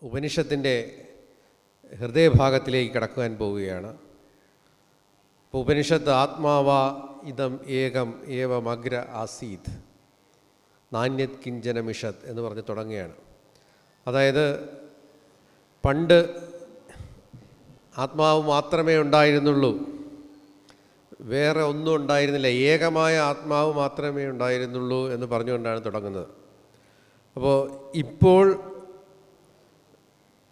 ഉപനിഷത്തിൻ്റെ ഹൃദയഭാഗത്തിലേക്ക് കടക്കുവാൻ പോവുകയാണ്. അപ്പോൾ ഉപനിഷത്ത് ആത്മാവാ ഇതം ഏകം ഏവമഗ്ര ആസീത് നാന്യത് കിഞ്ചന മിഷത് എന്ന് പറഞ്ഞ് തുടങ്ങുകയാണ്. അതായത് പണ്ട് ആത്മാവ് മാത്രമേ ഉണ്ടായിരുന്നുള്ളൂ, വേറെ ഒന്നും ഉണ്ടായിരുന്നില്ല, ഏകമായ ആത്മാവ് മാത്രമേ ഉണ്ടായിരുന്നുള്ളൂ എന്ന് പറഞ്ഞുകൊണ്ടാണ് തുടങ്ങുന്നത്. അപ്പോൾ ഇപ്പോൾ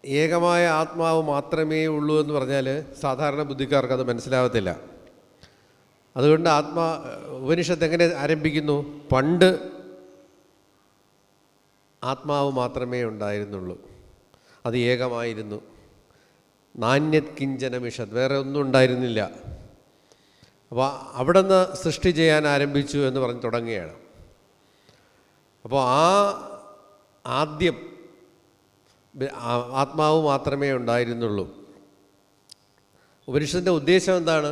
ഏകമായ ആത്മാവ് മാത്രമേ ഉള്ളൂ എന്ന് പറഞ്ഞാൽ സാധാരണ ബുദ്ധിക്കാർക്ക് അത് മനസ്സിലാവത്തില്ല. അതുകൊണ്ട് ഉപനിഷത്ത് എങ്ങനെ ആരംഭിക്കുന്നു? പണ്ട് ആത്മാവ് മാത്രമേ ഉണ്ടായിരുന്നുള്ളൂ, അത് ഏകമായിരുന്നു. നാന്യത് കിഞ്ചന മിഷത്, വേറെ ഒന്നും ഉണ്ടായിരുന്നില്ല. അപ്പോൾ അവിടെ നിന്ന് സൃഷ്ടി ചെയ്യാൻ ആരംഭിച്ചു എന്ന് പറഞ്ഞ് തുടങ്ങുകയാണ്. അപ്പോൾ ആദ്യം ആത്മാവ് മാത്രമേ ഉണ്ടായിരുന്നുള്ളൂ. ഉപനിഷത്തിൻ്റെ ഉദ്ദേശം എന്താണ്?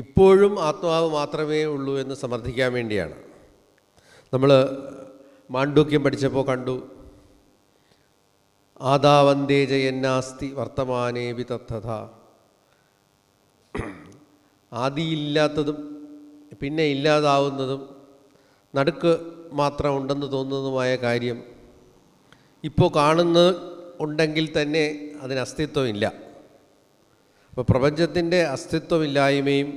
ഇപ്പോഴും ആത്മാവ് മാത്രമേ ഉള്ളൂ എന്ന് സമർത്ഥിക്കാൻ വേണ്ടിയാണ്. നമ്മൾ മാണ്ഡൂക്യം പഠിച്ചപ്പോൾ കണ്ടു, ആദാവന്തേ ജയന്നാസ്തി വർത്തമാനേവി തത്തഥ. ആദിയില്ലാത്തതും പിന്നെ ഇല്ലാതാവുന്നതും നടുക്ക് മാത്രം ഉണ്ടെന്ന് തോന്നുന്നതുമായ കാര്യം ഇപ്പോൾ ഉണ്ടെങ്കിൽ തന്നെ അതിന് അസ്തിത്വമില്ല. അപ്പോൾ പ്രപഞ്ചത്തിൻ്റെ അസ്തിത്വമില്ലായ്മയും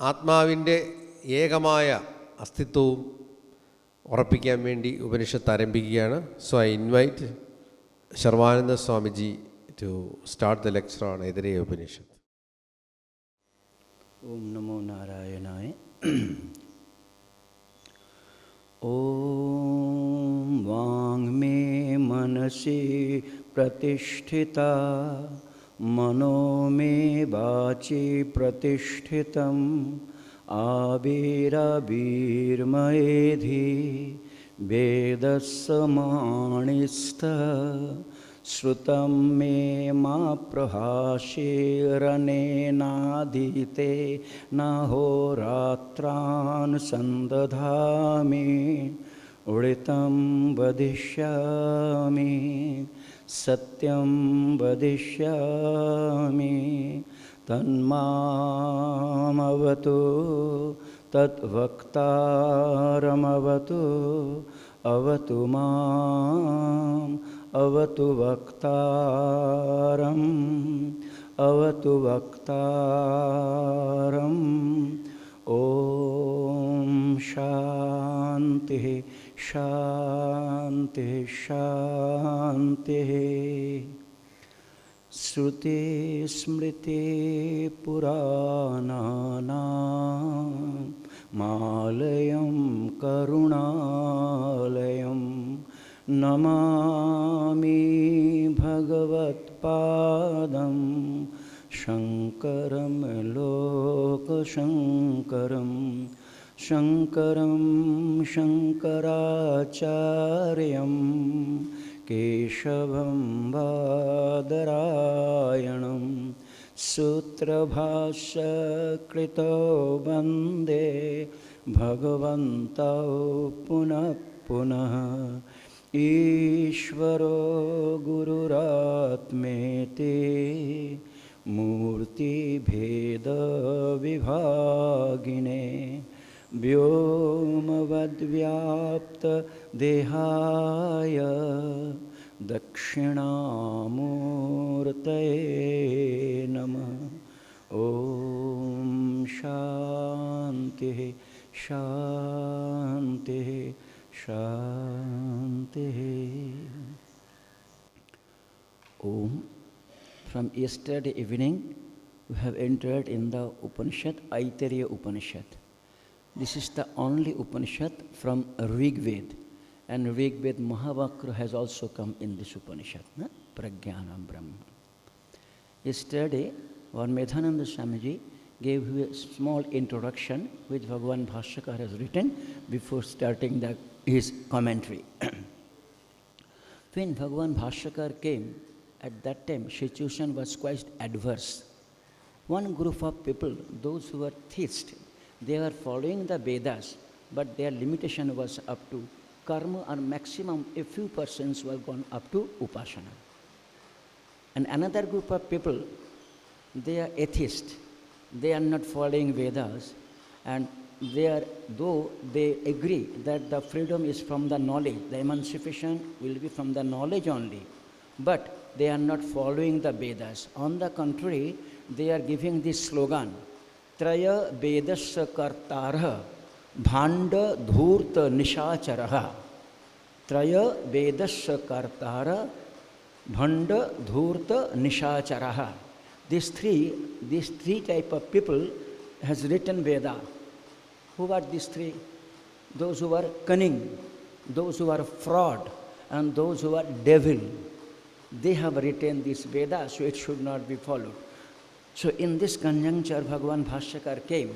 ആത്മാവിൻ്റെ ഏകമായ അസ്തിത്വവും ഉറപ്പിക്കാൻ വേണ്ടി ഉപനിഷത്ത് ആരംഭിക്കുകയാണ്. So I invite Sharvananda Swamiji to start the lecture on Aitareya Upanishad. ഓം നമോ നാരായണായ. ഓം വാങ്മേ മനസി പ്രതിഷ്ഠിതാ മനോ മേ വാചി പ്രതിഷ്ഠിതം ആവിരവിർമയേധി വേദസ്സമാണിസ്ഥ ശ്രുതം മേ മാ പ്രഭാഷേരനേനാധീതേ നഹോരാത്രാൻ സന്ദധാമി ഉളിതം വദിഷ്യാമി സത്യം വദിഷ്യാമി തന്മാമവതു തദ്വക്താരമവതു അവതു മാം അവതു വക്താരം അവതു വക്താരം. ഓം ശാന്തി ശാന്തി ശാന്തി. ശ്രുതി സ്മൃതി പുരാണാനാം മാലയം കരുണാലയം നമാമി ഭഗവത്പാദം ശങ്കരം ലോകശങ്കരം ശങ്കരം ശങ്കരാചാര്യം കേശവം ബാദരായണം സൂത്രഭാഷ്യകൃതോ വന്ദേ ഭഗവന്തോ പുനഃ പുനഃ. ഈശ്വരോ ഗുരുരാത്മേതി മൂർത്തിഭേദവിഭാഗിനേ വ്യോമവദ്വ്യാപ്തദേഹായ ദക്ഷിണാമൂർത്തയേ നമഃ. ഓം ശാന്തി ശാന്തി ശാന്തി. Om. From yesterday evening, we have entered in the Upanishad, Aitareya Upanishad. This is the only Upanishad from Rig Ved, and Rig Ved Mahavakra has also come in this Upanishad, Prajnanam Brahma. Yesterday, our Medhananda Swamiji gave you a small introduction which Bhagavan Bhashyakar has written before starting his commentary. When Bhagavan Bhashyakar came, at that time situation was quite adverse. One group of people, those who were theists, they were following the Vedas, but their limitation was up to karma are maximum a few persons who have gone up to upasana. And another group of people, they are atheists. They are not following Vedas, and though they agree that the freedom is from the knowledge, the emancipation will be from the knowledge only, but they are not following the Vedas. On the contrary, they are giving this slogan, Traya Vedasya Kartara Bhanda Dhurta Nishacharaha. Traya Vedasya Kartara Bhanda Dhurta Nishacharaha. These three type of people has written Veda. Who are these three? Those who are cunning, those who are fraud, and those who are devil. They have written this Veda, so it should not be followed. So in this conjuncture, Bhagavan Bhashyakar came.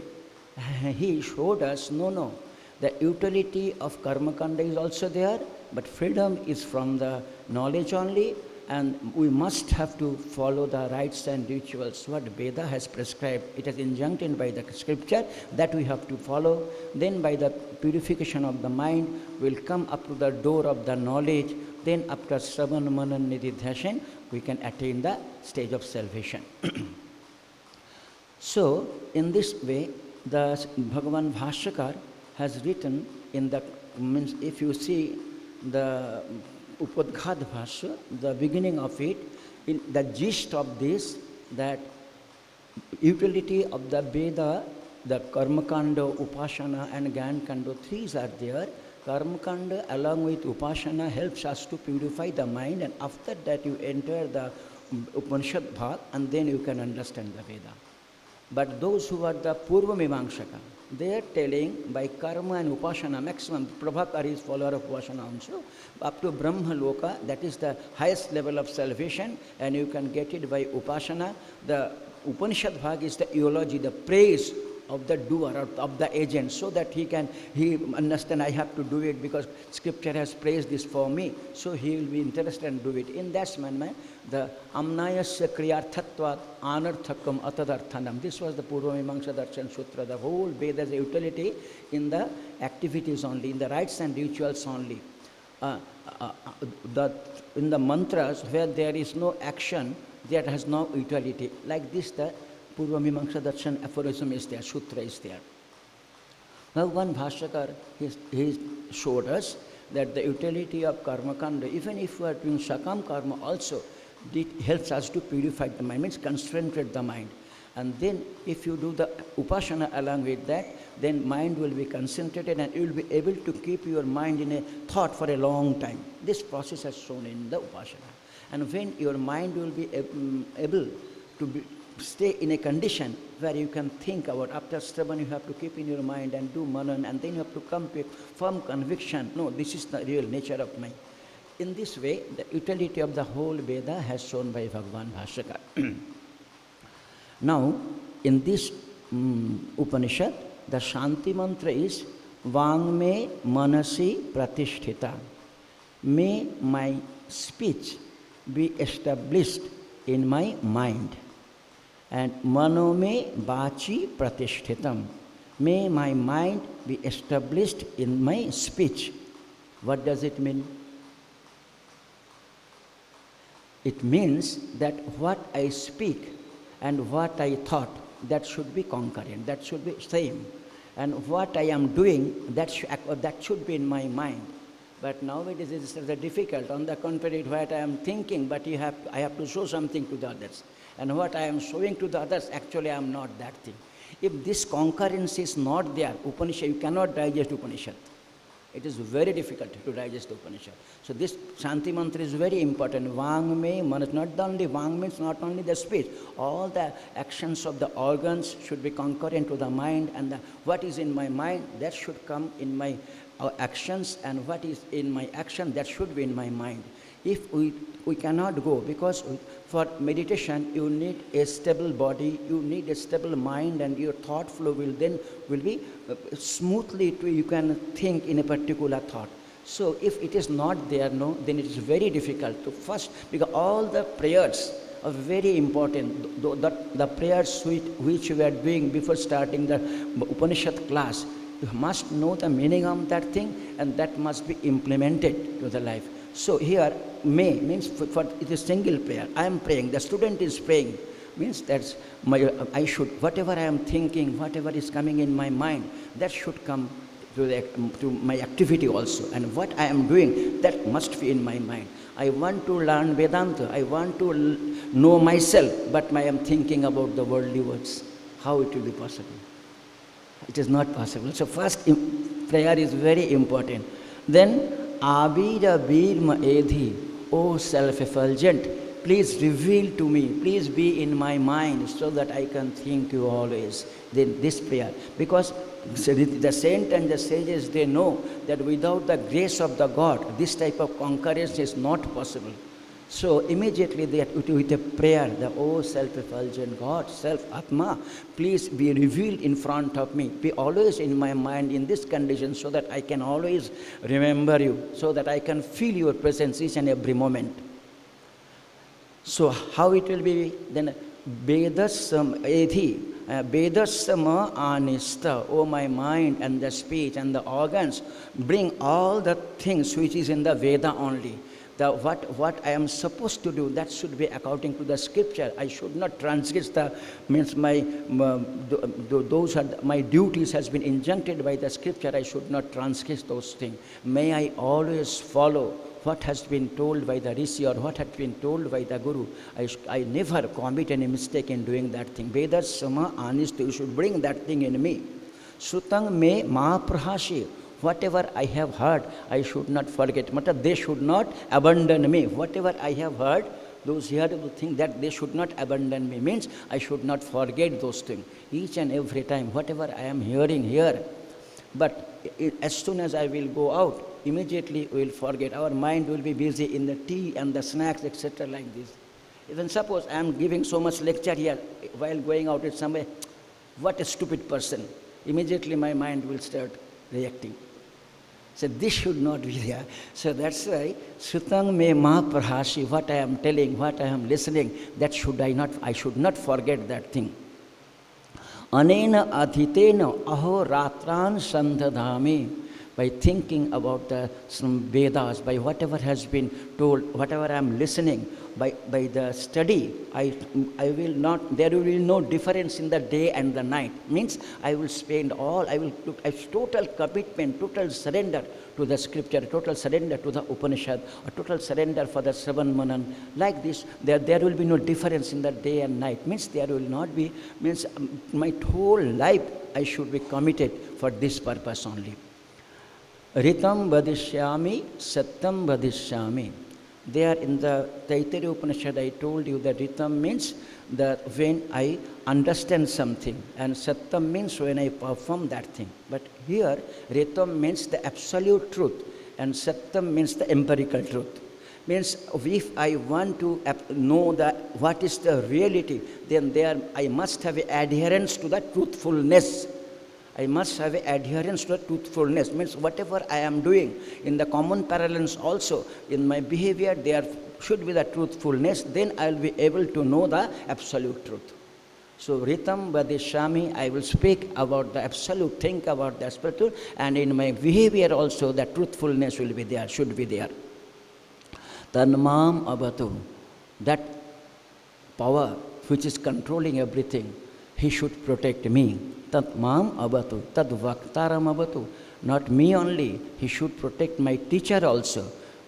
He showed us, no, the utility of karmakanda is also there, but freedom is from the knowledge only, and we must have to follow the rites and rituals what Veda has prescribed. It is injuncted by the scripture that we have to follow. Then by the purification of the mind, we'll come up to the door of the knowledge. Then after Shravan Manan Nididhyashan, we can attain the stage of salvation. So in this way, the Bhagavan Bhashyakar has written in the, means if you see the Upadghat Bhashya, the beginning of it, in the gist of this, that utility of the Veda, the Karmakanda, Upasana and Gyankanda, three are there. Karmakanda along with Upasana helps us to purify the mind, and after that you enter the Upanishad Bhag and then you can understand the Veda. But those who are the Purva Mimamsaka, they are telling by karma and upasana, maximum, Prabhakar is follower of upasana also, up to Brahma Loka, that is the highest level of salvation, and you can get it by upasana. The Upanishad Bhag is the eulogy, the praise of the doer, of the agent, so that he understand I have to do it because scripture has praised this for me, so he will be interested and do it. In that manner, the amnayasya kriyarthatvat anarthakam atadarthanam. This was the Purva Mimamsa Darshan Sutra. The whole Veda's utility in the activities only, in the rites and rituals only. In the mantras where there is no action, that has no utility. Like this, the Purva Mimamsa Darshan aphorism is there, sutra is there. Now one Bhashyakar, he showed us that the utility of karmakanda, even if we are doing sakam karma also, it helps us to purify the mind, means concentrate the mind. And then if you do the upasana along with that, then mind will be concentrated and you will be able to keep your mind in a thought for a long time. This process is shown in the upasana. And when your mind will be able to stay in a condition where you can think about, after Shravan you have to keep in your mind and do manan, and then you have to come to a firm conviction, no, this is the real nature of mind. In this way, the utility of the whole Veda has shown by Bhagavan Bhashyakar. Now, in this Upanishad, the Shanti mantra is Vangme Manasi Pratisthita. May my speech be established in my mind. And Manome Bachi Pratishtitam. May my mind be established in my speech. What does it mean? It means that what I speak and what I thought, that should be concurrent, that should be same. And what I am doing, that should be in my mind. But nowadays it is difficult. On the contrary, what I am thinking, but I have to show something to the others. And what I am showing to the others, actually I am not that thing. If this concurrence is not there, Upanishad, you cannot digest Upanishad. It is very difficult to digest Upanishad. So this Shanti mantra is very important. Vangme, not only Vang means not only the speech. All the actions of the organs should be concurrent to the mind, and what is in my mind, that should come in my actions, and what is in my action, that should be in my mind. If we cannot go, because for meditation you need a stable body, you need a stable mind, and your thought flow will be smoothly, you can think in a particular thought. So if it is not there, no, then it is very difficult to first, because all the prayers are very important. The prayers which we are doing before starting the Upanishad class, you must know the meaning of that thing, and that must be implemented to the life. So here, may means for it is single prayer. I am praying, the student is praying, means that's I should, whatever I am thinking, whatever is coming in my mind, that should come to my activity also. And what I am doing, that must be in my mind. I want to learn Vedanta, I want to know myself, but I am thinking about the worldly words. How it will be possible? It is not possible. So first prayer is very important. Then, Abira Birma Edhi, O self-effulgent, please reveal to me, please be in my mind so that I can think you always. Then this prayer, because the saint and the sages, they know that without the grace of the God, this type of concurrence is not possible. So immediately with a prayer, the O self-effulgent God, self-Atma, please be revealed in front of me. Be always in my mind in this condition so that I can always remember you, so that I can feel your presence each and every moment. So how it will be then? Vedasam Edhi, Vedasama Anista, O my mind and the speech and the organs, bring all the things which is in the Veda only. What I am supposed to do, that should be according to the scripture. I should not transgress the, means my, those are, my duties has been injuncted by the scripture. I should not transgress those things. May I always follow what has been told by the Rishi or what has been told by the Guru. I never commit any mistake in doing that thing. Vedas sama anist, you should bring that thing in me. Sutang me mahaprahashi. Whatever I have heard, I should not forget. They should not abandon me. Whatever I have heard, those here will think that they should not abandon me. Means I should not forget those things. Each and every time, whatever I am hearing here. But as soon as I will go out, immediately we will forget. Our mind will be busy in the tea and the snacks, etc. like this. Even suppose I am giving so much lecture here, while going out with somebody, what a stupid person. Immediately my mind will start reacting. So this should not be there. So that's why Sutang me mahaprahashi, what I am telling, what I am listening, that I should not forget that thing. Anena adhitena aho ratran sandhadhami. By thinking about some Vedas, by whatever has been told, whatever I am listening, by the study, I will not, there will be no difference in the day and the night. Means I will spend all, I will look as total commitment, total surrender to the scripture, total surrender to the Upanishad, or total surrender for the Sravan Manan. Like this, there will be no difference in the day and night. Means there will not be, means my whole life I should be committed for this purpose only. Ritam vadishyami, satyam vadishyami. There in the Taittiriya Upanishad, I told you that ritam means that when I understand something, and satyam means when I perform that thing. But here, ritam means the absolute truth, and satyam means the empirical truth. Means if I want to know that what is the reality, then I must have adherence to the truthfulness. I must have adherence to truthfulness. Means whatever I am doing, in the common parlance also, in my behavior, there should be the truthfulness. Then I will be able to know the absolute truth. So Ritam Vadishyami, I will speak about the absolute, think about the absolute truth, and in my behavior also the truthfulness will be there, should be there. Tanmam abatu, that power which is controlling everything, he should protect me. Tat mam abatu, tad vaktaram abatu. Not me only, he should protect my teacher also.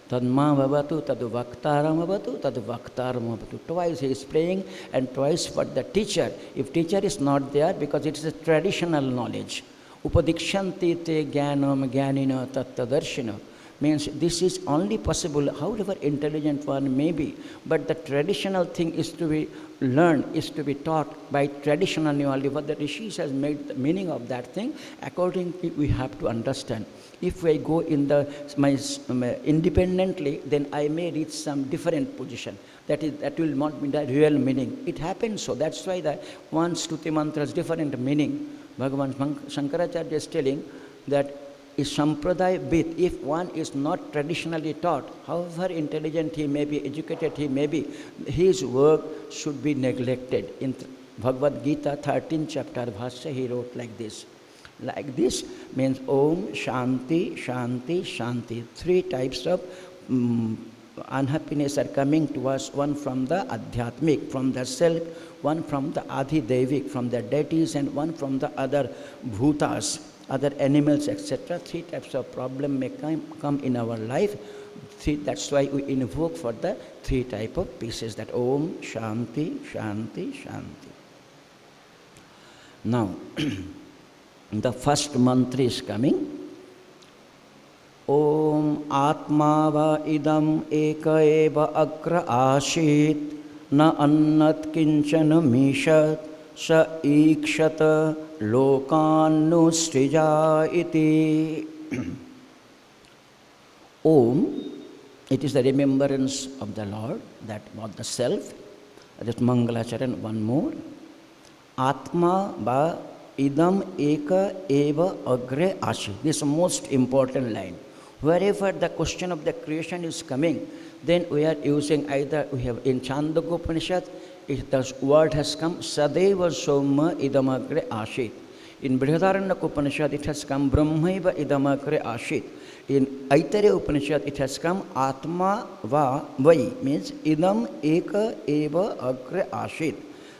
Tad mam abatu, tad vaktaram abatu, tad vaktaram abatu. Twice he is praying and twice for the teacher. If teacher is not there, because it is a traditional knowledge. Upadikshanti te jnanam jnanina tattadarshina. Means this is only possible, however intelligent one may be, but the traditional thing is to be learned, is to be taught by traditional only. What the Rishis has made the meaning of that thing, accordingly we have to understand. If I go in independently, then I may reach some different position. That will not be the real meaning. It happens so. That's why the one Stuti mantra has different meaning. Bhagavan Shankaracharya is telling that is sampradaya bit. If one is not traditionally taught, however intelligent he may be, educated he may be, his work should be neglected. In Bhagavad Gita 13th chapter, Bhashya, he wrote like this. Like this means Om, Shanti, Shanti, Shanti. Three types of unhappiness are coming to us, one from the Adhyatmic, from the self, one from the Adhidevik, from the deities, and one from the other bhutas, other animals, etc. Three types of problem may come in our life. That's why we invoke for the three type of pieces, that Om, Shanti, Shanti, Shanti. Now, the first mantra is coming. Om Atma va idam eka eva agra ashit na annat kinchana mishat sa ikshata lokannu srija iti. Om, it is the remembrance of the Lord, that of the self. That is Mangalacharan, one more. Atma va idam eka eva agre ashi. This is the most important line. Wherever the question of the creation is coming, then we are using either, we have in Chandogya Upanishad, the word has come, Sadeva Soma idamagre ashit. In Brihadaranyaka Upanishad, it has come, Brahmaiva idamagre ashit. In Aitareya Upanishad, it has come, Atma va vai, means idam eka eva agre ashit.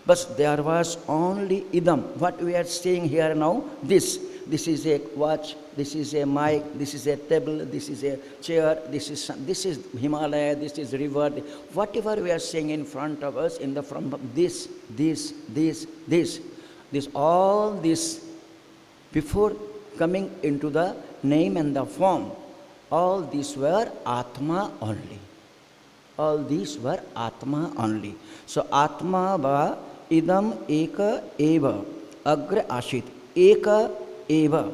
But there was only idam. What we are seeing here now, this is a watch, this is a mic, this is a table, this is a chair, this is Himalaya, this is river. Whatever we are seeing in front of us, in the front of this, all this, before coming into the name and the form, all these were Atma only. All these were Atma only. So Atma va idam eka eva agra ashit. Eka eva.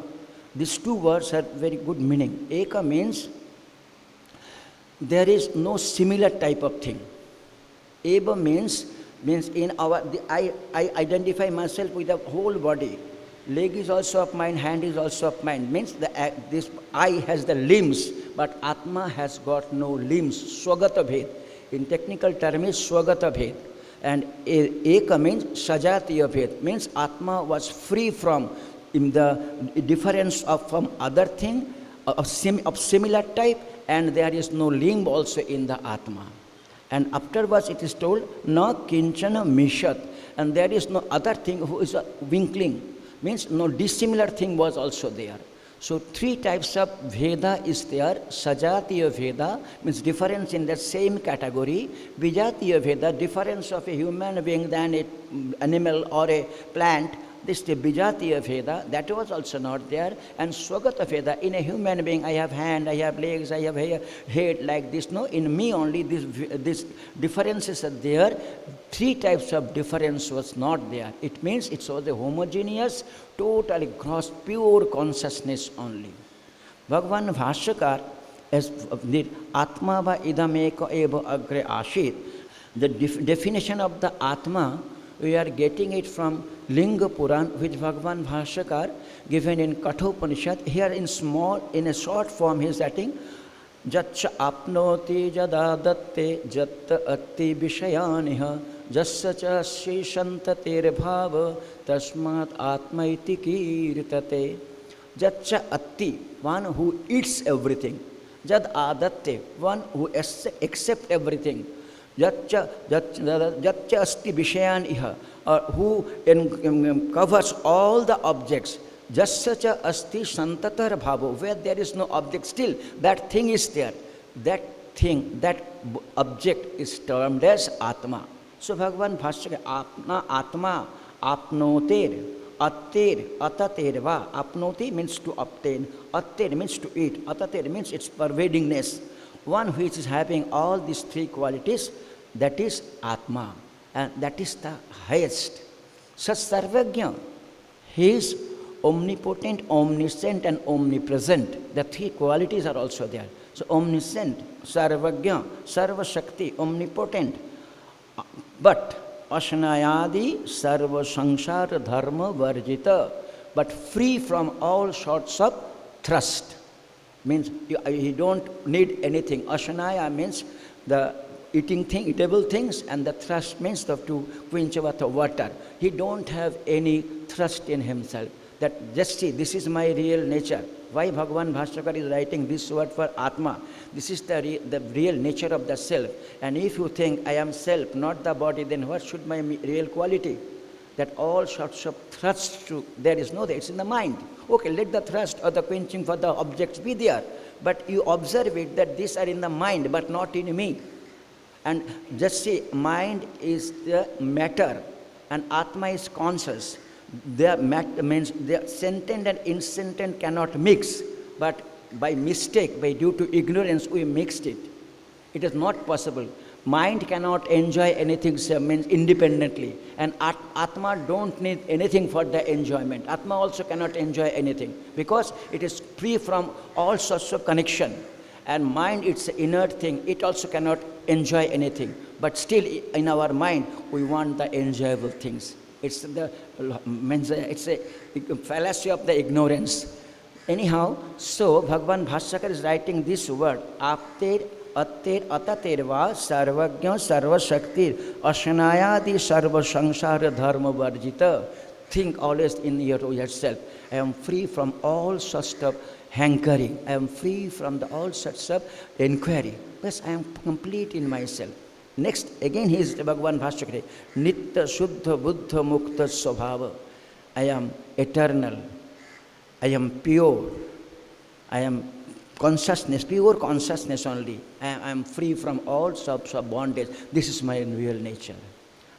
These two words have very good meaning. Eka means there is no similar type of thing. Eva means in our, I identify myself with the whole body. Leg is also of mine, hand is also of mine. Means this I has the limbs, but Atma has got no limbs. Swagata bhed. In technical term is Swagata bhed. And Eka means Sajatiya bhed. Means Atma was free from in the difference of from other thing of similar type, and there is no limb also in the Atma. And afterwards it is told, na kinchana mishat, and there is no other thing who is a winkling. Means no dissimilar thing was also there. So three types of Veda is there. Sajatiya Veda means difference in the same category. Vijatiya Veda, difference of a human being than an animal or a plant. This is the Vijatiya Veda, that was also not there. And Swagata Veda, in a human being, I have hand, I have legs, I have hair, head like this. No, in me only this differences are there. Three types of difference was not there. It means it was a homogeneous, totally gross, pure consciousness only. Bhagavan Bhashyakar, as the Atma va idameka eva agre ashit, the definition of the Atma, we are getting it from Linga Puran, which Bhagavan Bhashyakar given in Kathopanishad. Here in a short form he is writing, Jatcha apnoti jadadatte jatta atti vishayaniha jasya cha shishantatir bhava tasmat atma iti kirtate. Jatcha atti, one who eats everything. Jad adatte, one who accepts everything. Jatcha asti vishayan iha, who covers all the objects. Jasya asti santatar bhavo, where there is no object, still that thing is there. That thing, that object is termed as Atma. So Bhagavan Bhashyakar, Atma, apnoter, atter, atater va. Apnoti means to obtain, atter means to eat, atater means its pervadingness. One which is having all these three qualities, that is Atma, and that is the highest. Such Sarvagya, he is omnipotent, omniscient and omnipresent. The three qualities are also there. So omniscient, Sarvagya, Sarva Shakti, omnipotent. But Ashnayadi Sarva Sangsara Dharma Varjita, but free from all sorts of thrust. Means he don't need anything. Ashanaya means the eatable things, and the thrust means to quench with water. He don't have any thrust in himself. that just see, this is my real nature. Why Bhagavan Bhashyakar is writing this word for Atma? This is the real nature of the self. And if you think I am self, not the body, then what should my real quality? That all sorts of thrusts to, there is no there, it's in the mind. Okay, let the thrust or the quenching for the objects be there. But you observe it that these are in the mind, but not in me. And just see, mind is the matter and Atma is conscious. The means the sentient and insentient cannot mix, but by mistake, by due to ignorance, we mixed it. It is not possible. Mind cannot enjoy anything means independently, and Atma don't need anything for the enjoyment. Atma also cannot enjoy anything because it is free from all sorts of connection. And mind, it's an inert thing. It also cannot enjoy anything. But still, in our mind, we want the enjoyable things. It's a fallacy of the ignorance. Anyhow, so Bhagavan Bhashyakar is writing this word, Apter Atter Ataterva Sarvagya Sarvashaktir Ashanayadi Sarva Sangsara Dharma Varjita. Think always in yourself. I am free from all sorts of hankering. I am free from all sorts of inquiry. Yes, I am complete in myself. Next, again he is Bhagavan Bhashyakar. Nitya Shuddha Buddha Mukta Svabhava. I am eternal. I am pure. I am consciousness, pure consciousness only. I am free from all sorts of bondage. This is my real nature.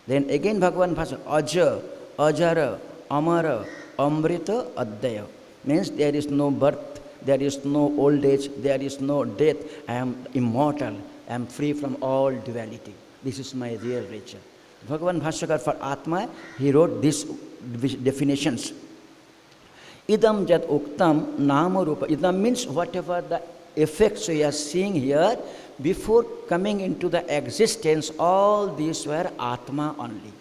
Then again Bhagavan Bhashyakar. Aja, Ajara, Amara, Amrita, Adhyaya. Means there is no birth, there is no old age, there is no death. I am immortal. I am free from all duality. This is my real nature. Bhagavan Bhashyakar for Atma, he wrote these definitions. Idam jat uktam nama rupa. Idam means whatever the effects we are seeing here, before coming into the existence, all these were Atma only.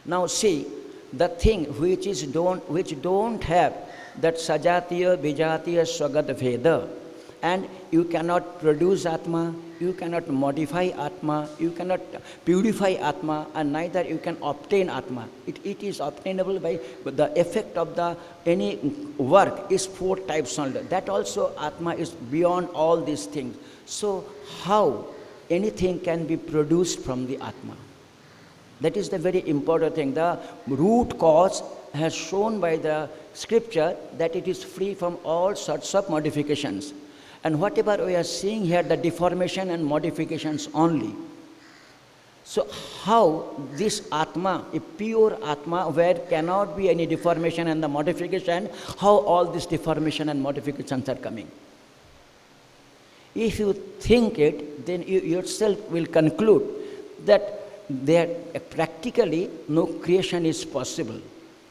Now see, the thing which don't have that sajatiya, vijatiya, swagata veda, and you cannot produce Atma, you cannot modify Atma, you cannot purify Atma, and neither you can obtain Atma. It is obtainable by the effect of the any work is 4 types only. That also Atma is beyond all these things. So how anything can be produced from the Atma? That is the very important thing. The root cause has shown by the scripture that it is free from all sorts of modifications. And whatever we are seeing here, the deformation and modifications only. So how this Atma, a pure Atma, where cannot be any deformation and the modification, how all this deformation and modifications are coming? If you think it, then you yourself will conclude that there practically no creation is possible.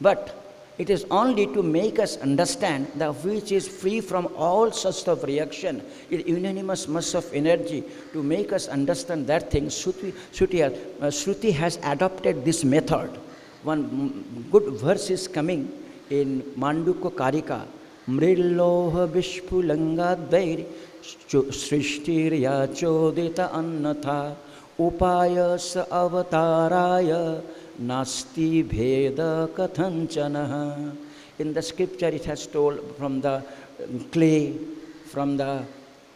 But it is only to make us understand that which is free from all sorts of reaction, unanimous mass of energy, to make us understand that thing. Shruti has adopted this method. One good verse is coming in Mandukya Karika. Mrilloha Vishpulangadvair Srishtirya Chodita Annatha Upayas Avataraya Nasti Bheda Kathanchana. In the scripture it has told from the clay, from the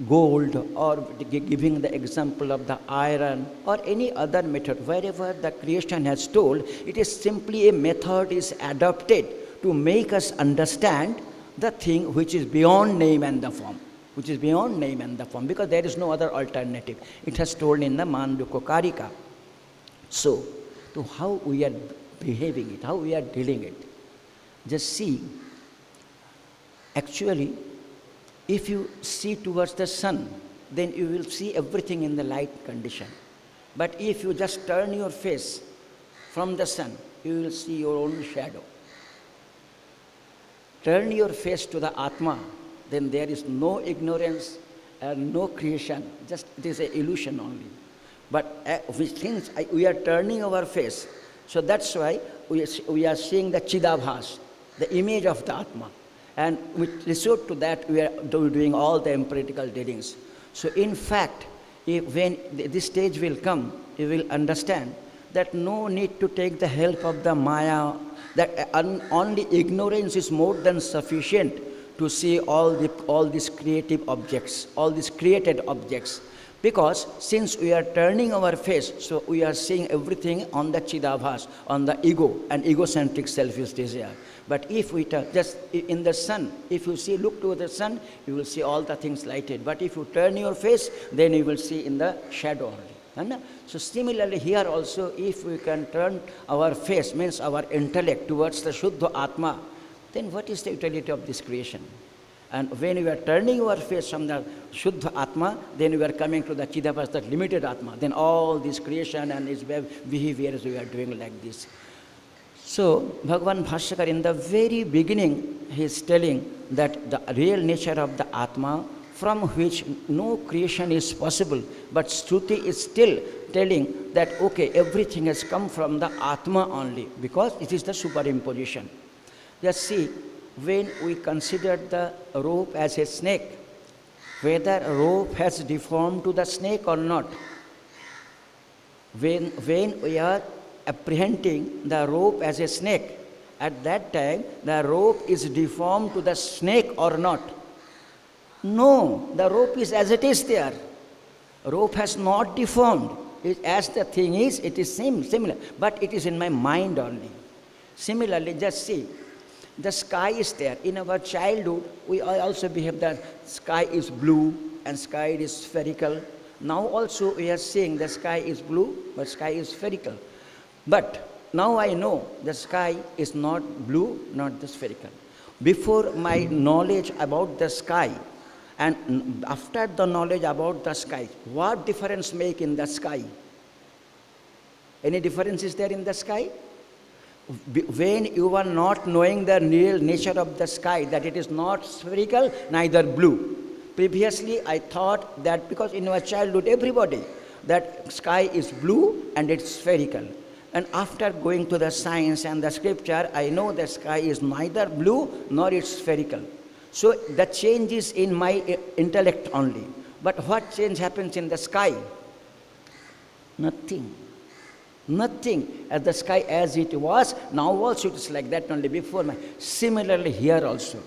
gold, or giving the example of the iron or any other method. Wherever the creation has told, it is simply a method is adopted to make us understand the thing which is beyond name and the form. Which is beyond name and the form, because there is no other alternative. It has told in the Mandukya Karika. So, to how we are behaving it, how we are dealing it. Just see, actually, if you see towards the sun, then you will see everything in the light condition. But if you just turn your face from the sun, you will see your own shadow. Turn your face to the Atma, then there is no ignorance and no creation, just it is an illusion only. But since we are turning our face, so that's why we are seeing the Chidabhas, the image of the Atma. And with resort to that, we are doing all the empirical dealings. So in fact, when this stage will come, you will understand that no need to take the help of the Maya, that only ignorance is more than sufficient to see all these creative objects, all these created objects. Because since we are turning our face, so we are seeing everything on the Chidabhas, on the ego, and egocentric selfish desire. But if we just in the sun, if you see, look to the sun, you will see all the things lighted. But if you turn your face, then you will see in the shadow only. So similarly here also, if we can turn our face, means our intellect, towards the Shuddha Atma, then what is the utility of this creation? And when you are turning your face from the Shuddha Atma, then you are coming to the Chidabhas, that limited Atma. Then all this creation and its behaviors we are doing like this. So, Bhagavan Bhashyakar in the very beginning, he is telling that the real nature of the Atma, from which no creation is possible, but Shruti is still telling that, okay, everything has come from the Atma only, because it is the superimposition. Just see, when we consider the rope as a snake, whether rope has deformed to the snake or not, when we are apprehending the rope as a snake, at that time the rope is deformed to the snake or not? No, the rope is as it is there. Rope has not deformed. As the thing is, it is similar, but it is in my mind only. Similarly, just see, the sky is there. In our childhood, we also behave that sky is blue and sky is spherical. Now also we are seeing the sky is blue, but sky is spherical. But now I know the sky is not blue, not the spherical. Before my knowledge about the sky and after the knowledge about the sky, what difference make in the sky? Any difference is there in the sky? When you are not knowing the real nature of the sky, that it is not spherical, neither blue. Previously, I thought that because in our childhood, everybody, that sky is blue and it's spherical. And after going to the science and the scripture, I know the sky is neither blue nor it's spherical. So the change is in my intellect only. But what change happens in the sky? Nothing. Nothing. As the sky as it was, now also it is like that only before. Similarly here also,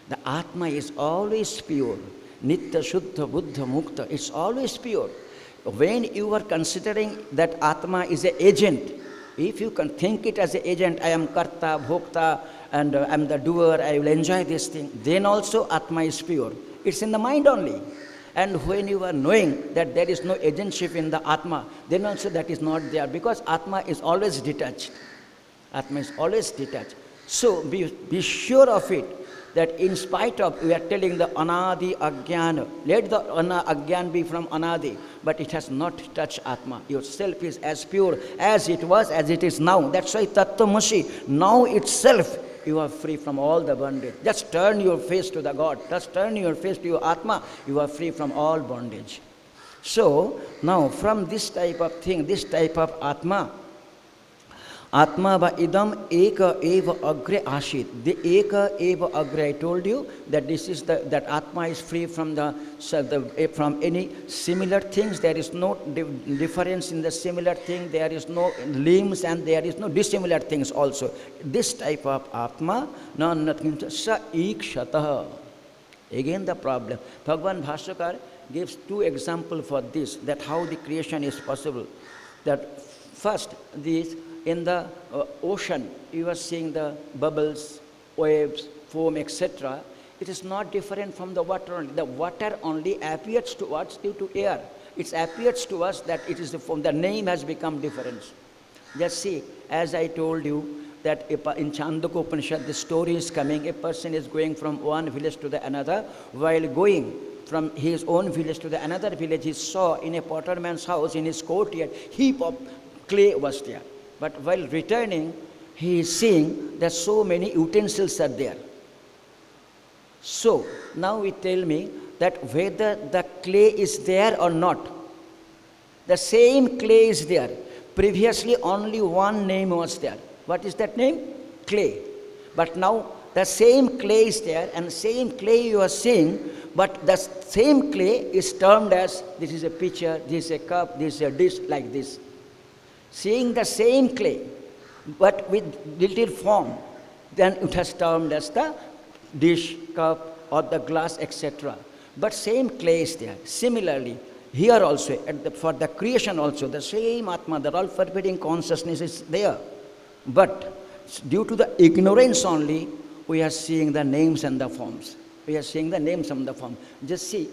the Atma is always pure. Nitya Shuddha Buddha Mukta, it's always pure. When you are considering that Atma is an agent, if you can think it as an agent, I am Karta, Bhokta, and I am the doer, I will enjoy this thing, then also Atma is pure. It's in the mind only. And when you are knowing that there is no agentship in the Atma, then also that is not there, because Atma is always detached. Atma is always detached. So be sure of it, that in spite of, we are telling the Anadi Ajnana, let the Ajnana be from Anadi, but it has not touched Atma. Yourself is as pure as it was, as it is now. That's why Tattvamasi, now itself, you are free from all the bondage. Just turn your face to the God. Just turn your face to your Atma. You are free from all bondage. So, now from this type of thing, this type of Atma, Atma va idam eka eva agre ashit. The eka eva agre, I told you that this is that Atma is free from from any similar things. There is no difference in the similar thing. There is no limbs and there is no dissimilar things also. This type of Atma, nothing sa ikshataha. Again the problem. Bhagavan Bhashyakar gives two examples for this, that how the creation is possible. That first, this in the ocean, you are seeing the bubbles, waves, foam, etc. It is not different from the water only. The water only appears to us due to air. It appears to us that it is the form. The name has become different. Just see, as I told you, that in Chandaka Upanishad, the story is coming. A person is going from one village to the another. While going from his own village to the another village, he saw in a potterman's house, in his courtyard, heap of clay was there. But while returning, he is seeing that so many utensils are there. So, now we tell me that whether the clay is there or not, the same clay is there. Previously, only one name was there. What is that name? Clay. But now, the same clay is there, and the same clay you are seeing, but the same clay is termed as, this is a pitcher, this is a cup, this is a dish, like this. seeing the same clay, but with little form, then it has termed as the dish, cup, or the glass, etc. But same clay is there. Similarly, here also, for the creation also, the same Atma, the all-pervading consciousness is there. But due to the ignorance only, we are seeing the names and the forms. We are seeing the names and the form. Just see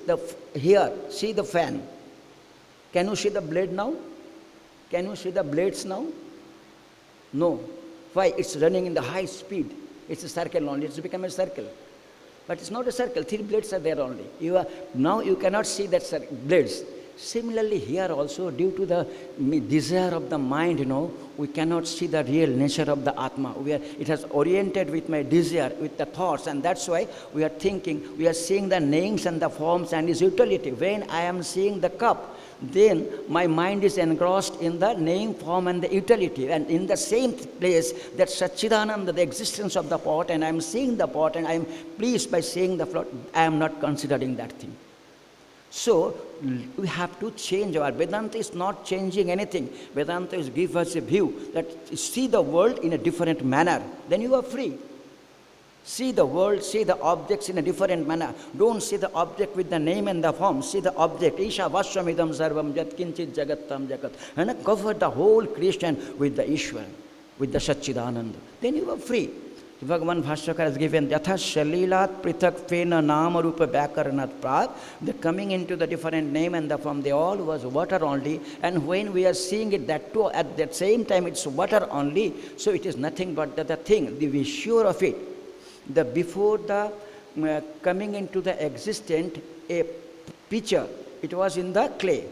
here, see the fan. Can you see the blade now? Can you see the blades now? No. Why? It's running in the high speed. It's a circle only. It's become a circle. But it's not a circle. 3 blades are there only. Now you cannot see that blades. Similarly, here also, due to the desire of the mind, we cannot see the real nature of the Atma. It has oriented with my desire, with the thoughts, and that's why we are thinking, we are seeing the names and the forms and its utility. When I am seeing the cup, then my mind is engrossed in the name, form, and the utility. And in the same place, that Satchidananda, the existence of the pot, and I am seeing the pot, and I am pleased by seeing the float, I am not considering that thing. So, we have to change our Vedanta is not changing anything. Vedanta is give us a view that see the world in a different manner. Then you are free. See the world, see the objects in a different manner. Don't see the object with the name and the form. See the object. Isha Vashamidam Sarvam Jat Kinchit Jagattam Jagat. And cover the whole creation with the Ishwar, with the Satchidananda. Then you are free. Bhagavan Bhashyakar has given Yatha Shalilat Prithak Fena Nama Rupa Vyakaranat Prag. The coming into the different name and the form, they all was water only. And when we are seeing it that too, at that same time it's water only. So it is nothing but the thing. We are sure of it. Before the coming into the existent, a pitcher, it was in the clay.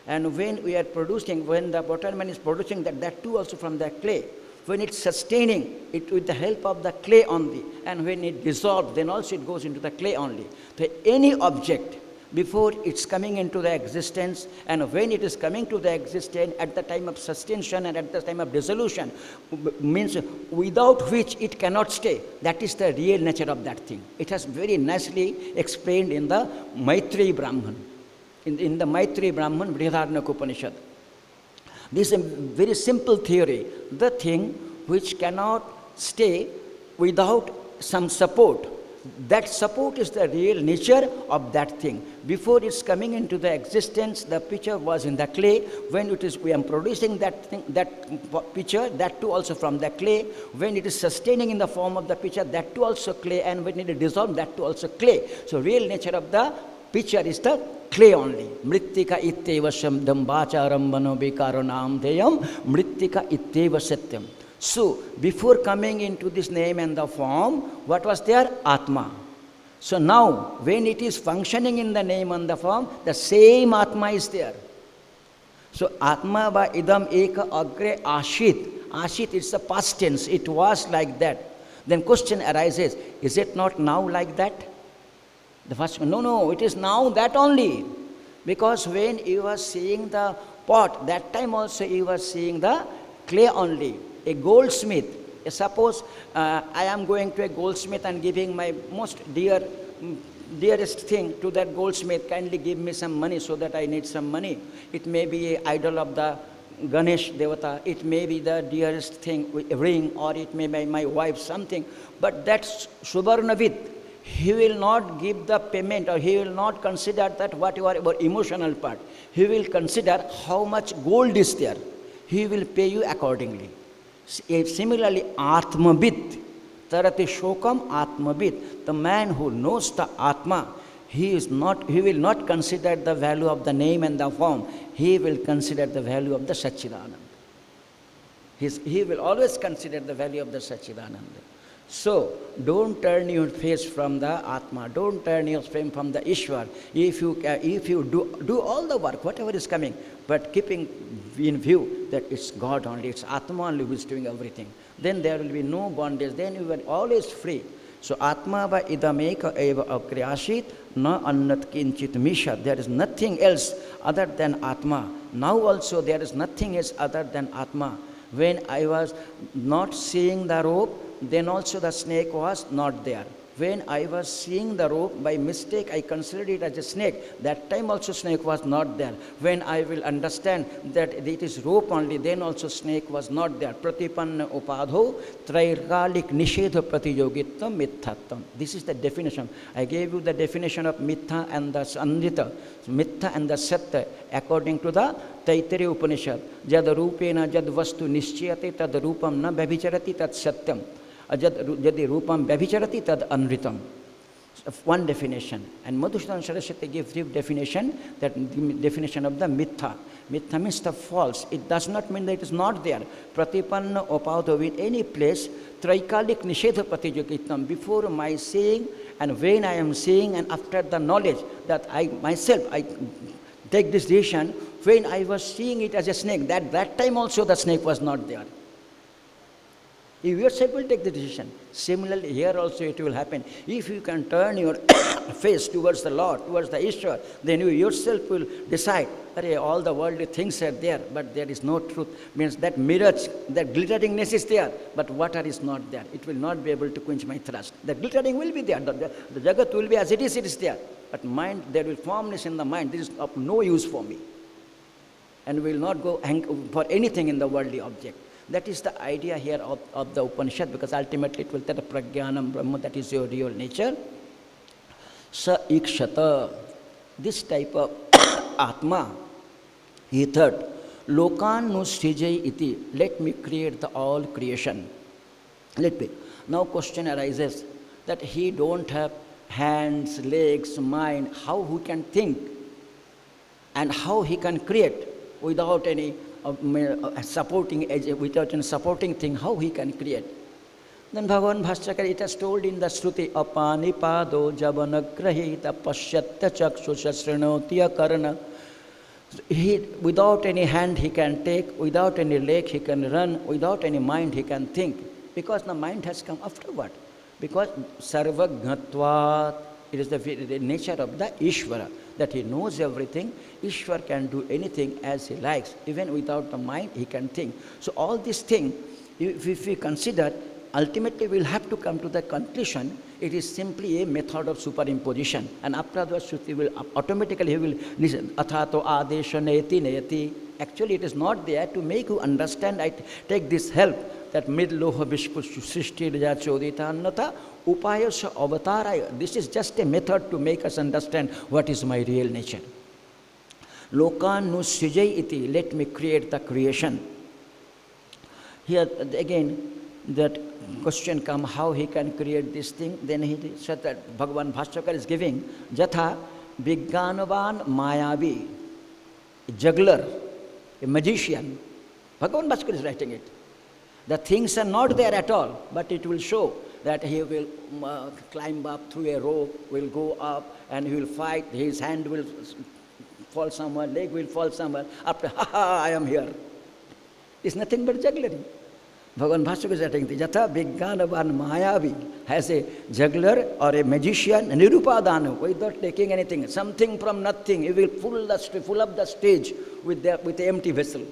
And when we are producing, when the waterman is producing that too also from the clay. When it's sustaining it with the help of the clay only, and when it dissolves, then also it goes into the clay only. So any object, before it's coming into the existence, and when it is coming to the existence at the time of sustentation and at the time of dissolution, means without which it cannot stay. That is the real nature of that thing. It has very nicely explained in the Maitreyi Brahman, in the Maitreyi Brahman Brihadaranyaka Upanishad. This is a very simple theory. The thing which cannot stay without some support, that support is the real nature of that thing. Before it's coming into the existence, the pitcher was in the clay. When it is, we are producing that thing, that pitcher, that too also from the clay. When it is sustaining in the form of the pitcher, that too also clay. And when it is dissolved, that too also clay. So real nature of the pitcher is the clay only. Mrittika itteva shabdam vacharam mano vikaranam deyam mrittika itteva satyam. So, before coming into this name and the form, what was there? Atma. So now, when it is functioning in the name and the form, the same Atma is there. So, Atma va idam eka agre ashit. Ashit is the past tense. It was like that. Then question arises, is it not now like that? The first one, no, it is now that only. Because when you are seeing the pot, that time also you are seeing the clay only. A goldsmith, suppose I am going to a goldsmith and giving my most dearest thing to that goldsmith, kindly give me some money so that I need some money. It may be an idol of the Ganesh Devata, it may be the dearest thing, a ring, or it may be my wife, something. But that's Subarnavit. He will not give the payment, or he will not consider that what your emotional part. He will consider how much gold is there. He will pay you accordingly. Similarly, Atmabit, Tarati Shokam Atmabit, the man who knows the Atma, he will not consider the value of the name and the form. He will consider the value of the Satchidananda. He will always consider the value of the Satchidananda. So, don't turn your face from the Atma, don't turn your face from the Ishwar. If you do all the work, whatever is coming, but keeping in view that it's God only, it's Atma only who is doing everything, then there will be no bondage, then you are always free. So, Atma va idameka eva akriyashit na annat kinchit misha. There is nothing else other than Atma. Now also there is nothing else other than Atma. When I was not seeing the rope, then also the snake was not there. When I was seeing the rope, by mistake I considered it as a snake. That time also snake was not there. When I will understand that it is rope only, then also snake was not there. Pratipanna upadho trairkalik nishedha pratiyogitvam mithattam. This is the definition. I gave you the definition of mitha and the anrita, mitha and the satya, according to the Taittiriya Upanishad. Jad rupena jad vastu nischyate tad rupam na bhabicharati tad satyam. Jadi rupam bhabicharati tad anritam. One definition. And Madhusudana Saraswati gives brief definition, that definition of the mitha. Mitha means the false. It does not mean that it is not there. Pratipanna upadho, in any place, traikalik nishedha patijogitam, before my seeing and when I am seeing and after the knowledge that I myself, I take this decision, when I was seeing it as a snake, that time also the snake was not there. You yourself will take the decision. Similarly, here also it will happen. If you can turn your face towards the Lord, towards the Ishwar, then you yourself will decide, all the worldly things are there, but there is no truth. Means that mirage, that glitteringness is there, but water is not there. It will not be able to quench my thirst. The glittering will be there. The Jagat will be as it is there. But mind, there will formness in the mind. This is of no use for me. And will not go for anything in the worldly object. That is the idea here of the Upanishad, because ultimately it will tell the Prajnanam Brahma, that is your real nature. Sa ikshata, this type of Atma, he third, Lokan no srijai iti, let me create the all creation. Let me. Now question arises that he don't have hands, legs, mind, how he can think and how he can create without any supporting thing, how he can create. Then Bhagavan Bhaskara, it has told in the Shruti, Apanipado Javanagrahita Pashyatya Chakshusha Srinotya Karana. Without any hand he can take, without any leg he can run, without any mind he can think. Because the mind has come afterward. Because Sarvagnatvat, it is the nature of the Ishvara, that he knows everything. Ishvara can do anything as he likes. Even without the mind, he can think. So all these things, if we consider, ultimately we'll have to come to the conclusion, it is simply a method of superimposition. And after that, Shruti will automatically, he will listen, Athato Adesha Neti Neti. Actually, it is not there to make you understand. I take this help, that midloha vishpush srishti raja choditannata upayasya avataraya. This is just a method to make us understand what is my real nature. Lokan nu srijai iti, let me create the creation. Here again, that question come, how he can create this thing. Then he said that Bhagavan Bhaskara is giving, Jatha Vigyanavan Mayavi, a juggler, a magician. Bhagavan Bhaskara is writing it. The things are not there at all, but it will show that he will climb up through a rope, will go up, and he will fight. His hand will fall somewhere, leg will fall somewhere. After, I am here. It's nothing but jugglery. Bhagavan Bhaskara is writing, Jatha Vigyanavan Mayavi, has a juggler or a magician, Nirupadana, without taking anything, something from nothing. He will fill up the stage with the empty vessel.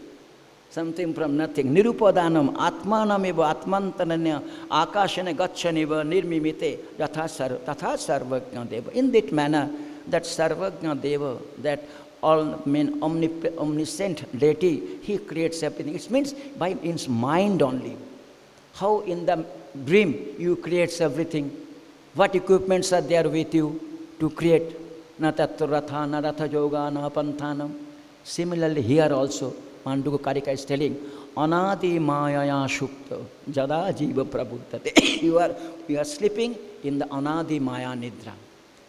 Something from nothing. Nirupadanam, Atmanam eva Atmantananya, Akashana Gacchaniva, Nirmimite, Tatha Sarvagna Deva. In that manner, that Sarvagna Deva, that omniscient deity, he creates everything. It means by his mind only. How in the dream you create everything. What equipments are there with you to create? Na tattva na ratha yoga, na panthanam. Similarly here also, Manduka Karika is telling, Anadi Mayaya Shukta Jada Jiva Prabuddhate. You are sleeping in the Anadi Maya Nidra.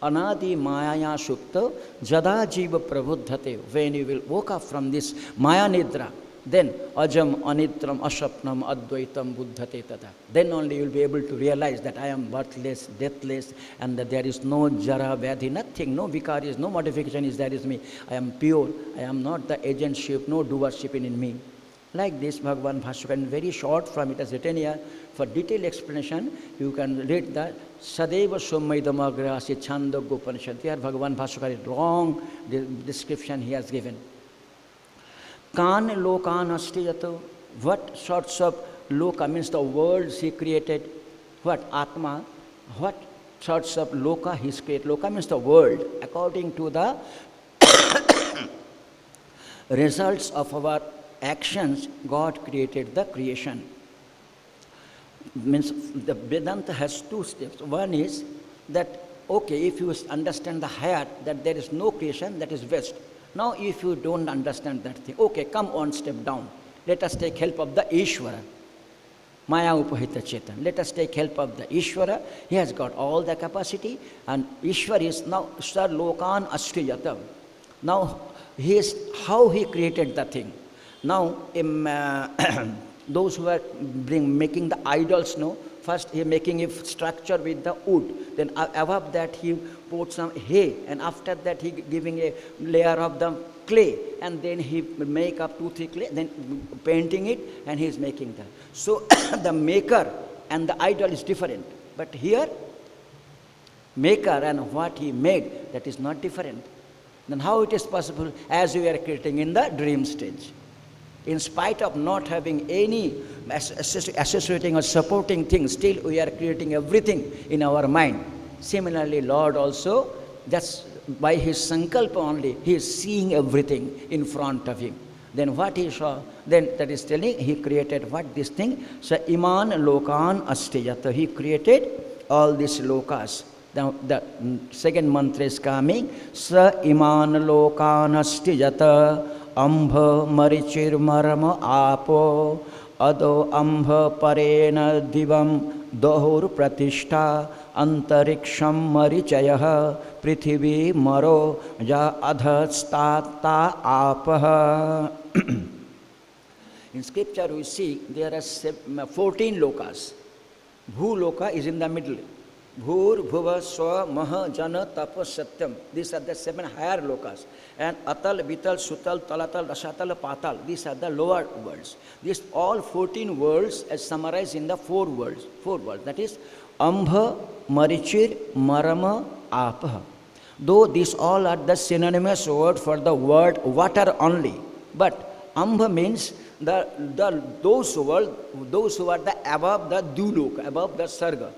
Anadi Mayaya Shukta Jada Jiva Prabuddhate. When you will woke up from this Maya Nidra, then Ajam Anitram Ashapnam Advaitam Buddhate Tata. Then only you will be able to realize that I am birthless, deathless, and that there is no Jara Vyadhi, nothing, no vicaries, no modification is there is me. I am pure, I am not the agentship, no doership in me. Like this, Bhagavan Bhaskara, very short from it has written here. For detailed explanation, you can read the Sadeva Sommaidamagrasi Chandogya Upanishad. Here Bhagavan Bhaskara, long description he has given. Kan lokan astiyato. What sorts of loka means the worlds he created. What? Atma. What? sorts of loka He's created. Loka means the world. According to the results of our actions, God created the creation. Means the Vedanta has two steps. One is that, okay, if you understand the higher, that there is no creation, that is West. Now if you don't understand that thing, okay, come one step down. Let us take help of the Ishvara. Maya Upahita Chetan. Let us take help of the Ishvara. He has got all the capacity, and Ishvara is now Sar Lokan Astriyata. Now he is how he created the thing. Now those who are making the idols, no, first he making a structure with the wood, then above that he put some hay, and after that he giving a layer of the clay, and then he make up 2-3 clay, then painting it, and he is making that. So the maker and the idol is different, but here maker and what he made, that is not different. Then how it is possible as we are creating in the dream stage? In spite of not having any associating or supporting things, still we are creating everything in our mind. Similarly, Lord also, that's by his sankalpa only, he is seeing everything in front of him. Then what he saw, then that is telling, he created what this thing? So, iman lokan astiyata, he created all these lokas. Now the second mantra is coming, sa iman lokan astiyata, ambha marichir marama apo, ado ambha parena divam dohur pratishtha, antariksham marichayah, prithvi maro ja adhastata apaha. In scripture we see there are 14 lokas. Bhu loka is in the middle. Bhur, Bhuva, Swa, Maha, Jana, Tapa, Satyam. These are the 7 higher lokas. And Atal, Vital, Sutal, Talatal, Rasatal, Patal. These are the lower worlds. These all 14 worlds as summarized in the 4 worlds. 4 worlds. That is Ambha, Marichir, Marama, Apaha. Though these all are the synonymous word for the word water only. But Ambha means those who are the above the Dulok, above the Sarga.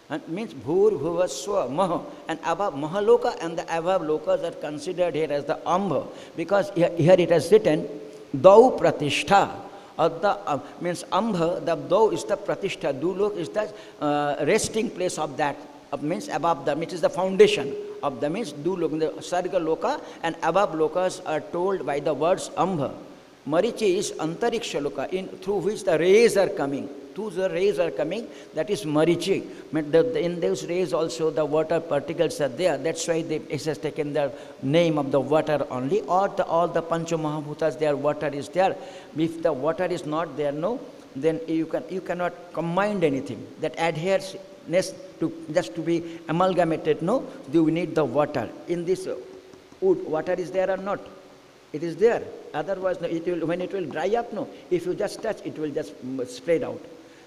And means Bhur, Bhuva, Swa, Maha, and above Mahaloka and the above lokas are considered here as the Ambha, because here it has written Dau Pratishtha, or the means Ambha, the Dau is the Pratishtha, Dulok is the resting place of that, means above the, which is the foundation of the means Dulok, the Sarga Loka and above lokas are told by the words Ambha. Marichi is Antariksha Loka, through which the rays are coming. The rays are coming, that is Marichi. In those rays also the water particles are there. That's why it has taken the name of the water only. Or all the Pancha Mahabhutas, their water is there. If the water is not there, no, then you cannot combine anything. That adheres just to be amalgamated, no, you need the water. In this wood, water is there or not? It is there. Otherwise, no, when it will dry up, no, if you just touch, it will just spread out.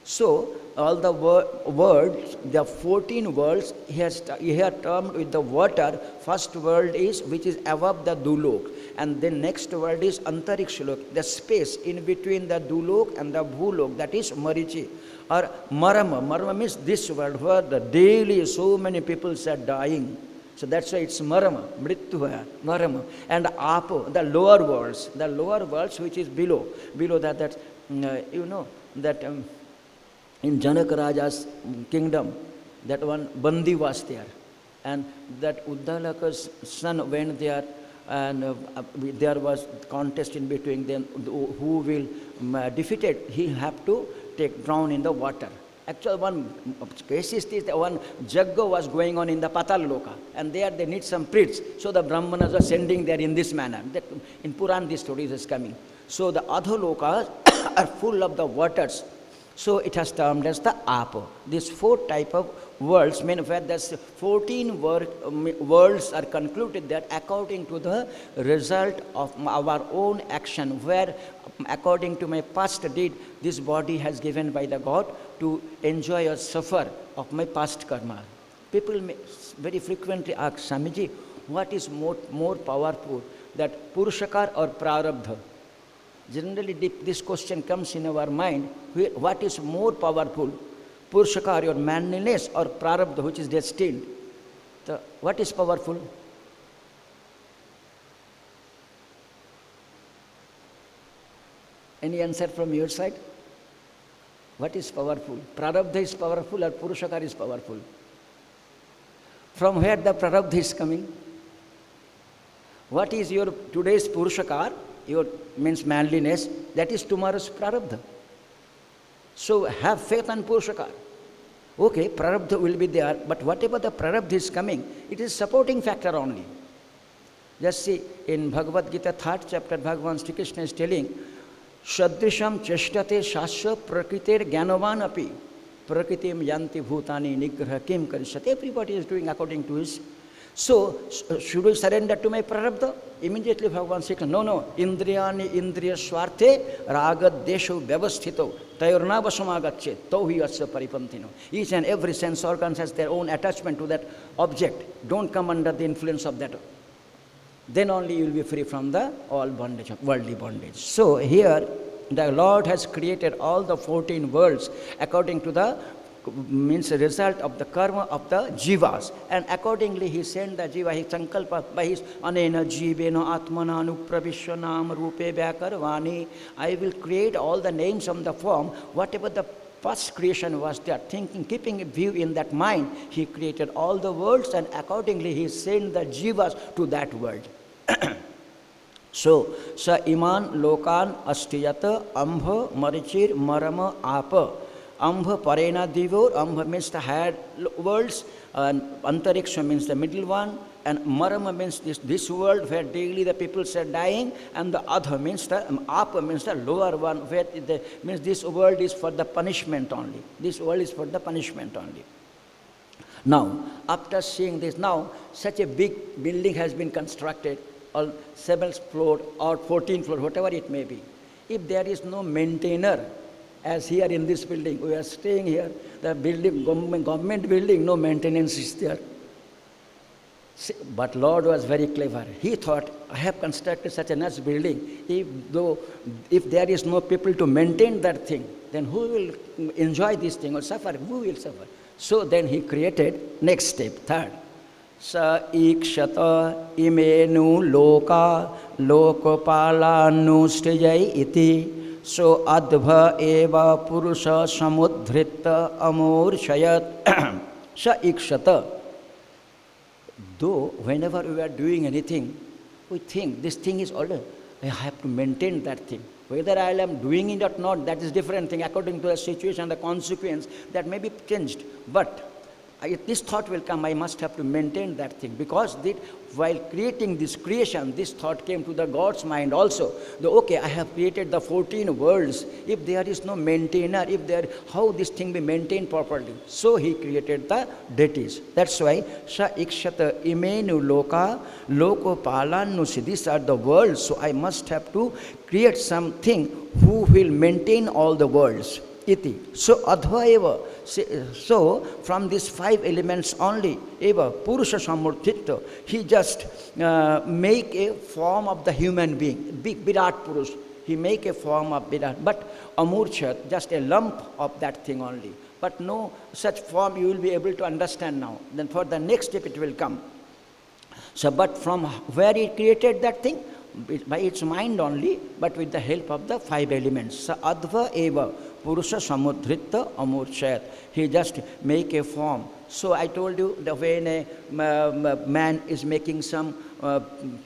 So, all the words, the 14 worlds, he has termed with the water. First world is, which is above the Dulok. And then next word is Antarikshulok, the space in between the Dulok and the Bhulok, that is Marichi. Or Marama. Marama means this world where the daily so many people are dying. So that's why it's Marama, Mrittuha, Marama. And Apo, the lower worlds which is below that in Janaka Raja's kingdom, that one Bandi was there. And that Uddalaka's son went there, and there was contest in between them, who will defeat it. He have to drown in the water. Actually, one case is this, one Jagga was going on in the Patal Loka, and there they need some priests. So the Brahmanas are sending there in this manner. That in Puran this story is coming. So the other lokas are full of the waters. So it has termed as the Apo. These 4 type of worlds, mean where the 14 worlds are concluded there according to the result of our own action, where according to my past deed, this body has given by the God to enjoy or suffer of my past karma. People may very frequently ask, Swamiji, what is more powerful, that Purushakar or Prarabdha? Generally this question comes in our mind, what is more powerful, Purushakar, your manliness, or Prarabdha, which is destined? What is powerful? Any answer from your side? What is powerful? Prarabdha is powerful or Purushakar is powerful? From where the Prarabdha is coming? What is your today's Purushakar? Your means manliness. That is tomorrow's Prarabdha. So have faith on Purushakar. Okay, Prarabdha will be there, but whatever the Prarabdha is coming, it is supporting factor only. Just see, in Bhagavad Gita, 3rd chapter, Bhagavan Sri Krishna is telling, Shadrisham cheshtate shasya prakritir gyanavan api prakritim yanti bhutani nigraha kim karishat. Everybody is doing according to his. So, should we surrender to my prarabdha? Immediately Bhagavan said, no, indriyani indriya swarte ragad deshu vyavasthito tayorna vasamagacche tohi asya paripantino. Each and every sense organ has their own attachment to that object. Don't come under the influence of that. Then only you will be free from the all bondage, worldly bondage. So here the Lord has created all the 14 worlds according to the means the result of the karma of the jivas, and accordingly he sent the jiva, his sankalpa by his anena jivena atmana anupravishya nam rupe vyakarvani. I will create all the names of the form, whatever the first creation was there, thinking, keeping a view in that mind, he created all the worlds, and accordingly he sent the jivas to that world. So, sa iman lokan astiyata ambha marichir marama apa. Ambha parena divor, ambha means the head worlds, and antariksha means the middle one, and marama means this world where daily the people are dying, and the other means the apa means the lower one, where means this world is for the punishment only. This world is for the punishment only. Now, after seeing this, now such a big building has been constructed, or 7th floor or 14th floor, whatever it may be. If there is no maintainer, as here in this building, we are staying here, the building, government building, no maintenance is there. But Lord was very clever. He thought, I have constructed such a nice building. If there is no people to maintain that thing, then who will enjoy this thing or suffer? Who will suffer? So then he created next step, third. Sa ikshata imenu loka lokopala nustijai iti. So adbha eva purusha samudhrita amurshayat. Sa ikshata. Though whenever we are doing anything, we think this thing is ordered. I have to maintain that thing. Whether I am doing it or not, that is different thing. According to the situation, the consequence, that may be changed. But this thought will come, I must have to maintain that thing. Because while creating this creation, this thought came to the God's mind also. Okay, I have created the 14 worlds. If there is no maintainer, how this thing be maintained properly? So he created the deities. That's why, Sa ikshata imenu loka loko palannusi. These are the worlds. So I must have to create something who will maintain all the worlds. Iti. So adva eva. So from these 5 elements only, eva purusha samurthita, he just make a form of the human being, big Virat Purush. He make a form of Virat, but amurchat, just a lump of that thing only. But no such form you will be able to understand now. Then for the next step it will come. So, but from where he created that thing? By its mind only, but with the help of the 5 elements. Sa adva eva purusha samudhrita amurchayat. He just make a form. So I told you, the when a man is making some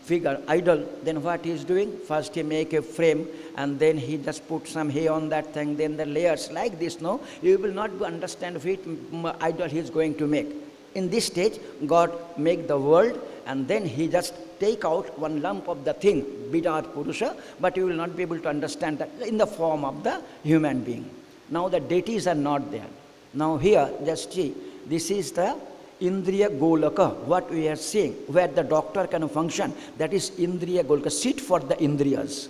figure, idol, then what he is doing? First he make a frame, and then he just put some hay on that thing, then the layers like this, no? You will not understand which idol he is going to make. In this stage, God make the world, and then he just take out one lump of the thing, Virat Purusha, but you will not be able to understand that in the form of the human being. Now the deities are not there. Now here, just see, this is the Indriya Golaka, what we are seeing, where the doctor can function, that is Indriya Golaka, seat for the Indriyas.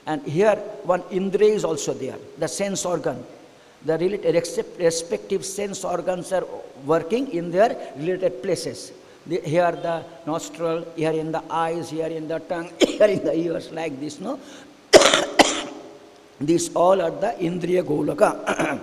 And here one Indriya is also there, the sense organ. The respective sense organs are working in their related places. Here the nostril, here in the eyes, here in the tongue, here in the ears, like this, no? These all are the Indriya Golaka.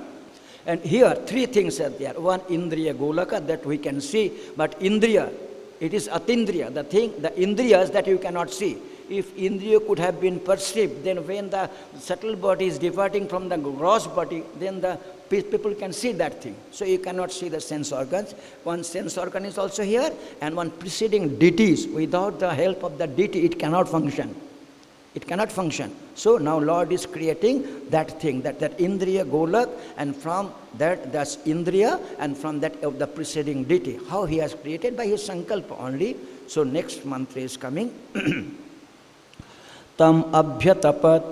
And here, three things are there. One, Indriya Golaka, that we can see, but Indriya, it is Atindriya, the Indriyas that you cannot see. If Indriya could have been perceived, then when the subtle body is departing from the gross body, then the people can see that thing. So you cannot see the sense organs. One sense organ is also here, and one preceding deities. Without the help of the deity, it cannot function. It cannot function. So now Lord is creating that thing, that Indriya Golak, and from that's Indriya, and from that of the preceding deity. How he has created? By his sankalpa only. So next mantra is coming. Tam abhyatapat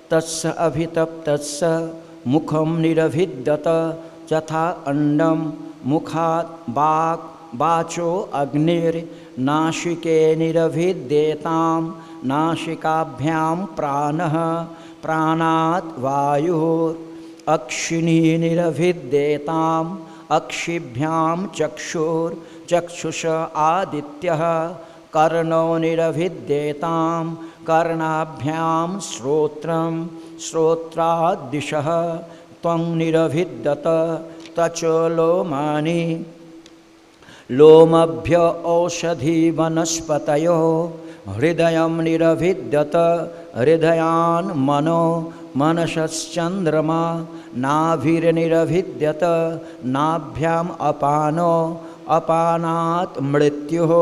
tasya abhitaptasya mukham niravidyata jatha andam mukhat bhag vacho agnir nashike niravidyetam नाशिकाभ्याम प्राणः प्राणात् वायुः अक्षिणी निरभिद्येताम् अक्षिभ्याम चक्षुर चक्षुष आदित्यः कर्णो निरभिद्येताम् कर्णाभ्याम श्रोत्रम् श्रोत्रात् दिशः त्वं निरभिद्यत तचो लोमानि लोमभ्य औषधि वनस्पतयो हृदयं निरभिद्यत हृदयान् मनो मनसश्चन्द्रमा नाभिर्निरभिद्यत नाभ्याम् अपानो अपानात् मृत्युः